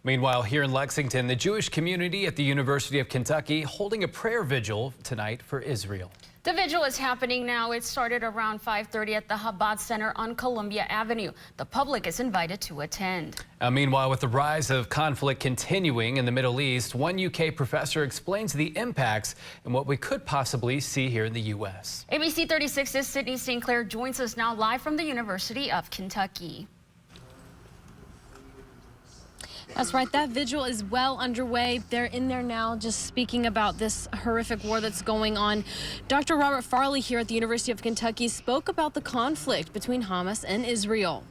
Meanwhile, here in Lexington, the Jewish community at the University of Kentucky holding a prayer vigil tonight for Israel. The vigil is happening now. It started around 5:30 at the Chabad Center on Columbia Avenue. The public is invited to attend. Meanwhile, with the rise of conflict continuing in the Middle East, one UK professor explains the impacts and what we could possibly see here in the U.S. ABC 36's Sydney St. Clair joins us now live from the University of Kentucky. That's right. That vigil is well underway. They're in there now just speaking about this horrific war that's going on. Dr. Robert Farley here at the University of Kentucky spoke about the conflict between Hamas and Israel.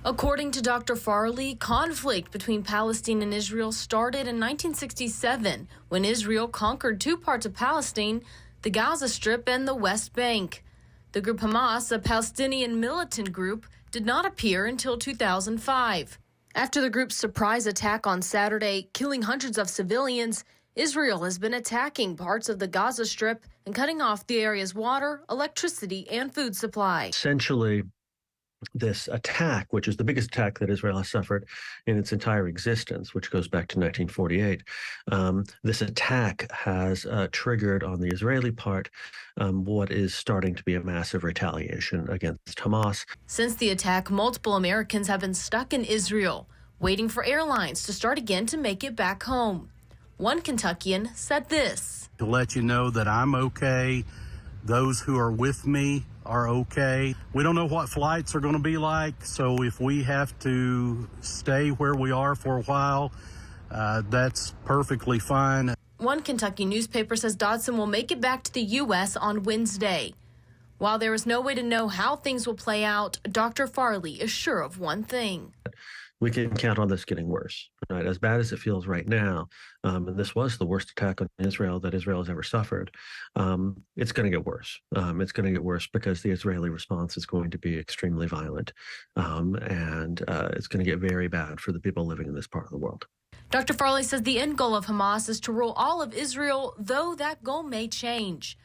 According to Dr. Farley, conflict between Palestine and Israel started in 1967 when Israel conquered two parts of Palestine, the Gaza Strip and the West Bank. The group Hamas, a Palestinian militant group, did not appear until 2005. After the group's surprise attack on Saturday, killing hundreds of civilians, Israel has been attacking parts of the Gaza Strip and cutting off the area's water, electricity, and food supply. Essentially, this attack, which is the biggest attack that Israel has suffered in its entire existence, which goes back to 1948, this attack has triggered on the Israeli part what is starting to be a massive retaliation against Hamas. Since the attack, multiple Americans have been stuck in Israel, waiting for airlines to start again to make it back home. One Kentuckian said this: "To let you know that I'm okay, those who are with me are okay. We don't know what flights are going to be like, so if we have to stay where we are for a while, that's perfectly fine." One Kentucky newspaper says Dodson will make it back to the U.S. on Wednesday. While there is no way to know how things will play out, Dr. Farley is sure of one thing. We can count on this getting worse, right? As bad as it feels right now, and this was the worst attack on Israel that Israel has ever suffered, it's going to get worse. It's going to get worse because the Israeli response is going to be extremely violent, and it's going to get very bad for the people living in this part of the world. Dr. Farley says the end goal of Hamas is to rule all of Israel, though that goal may change.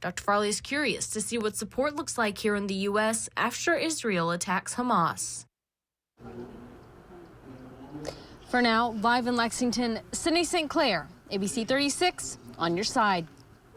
Dr. Farley is curious to see what support looks like here in the U.S. after Israel attacks Hamas. For now, live in Lexington, Sydney St. Clair, ABC 36, on your side.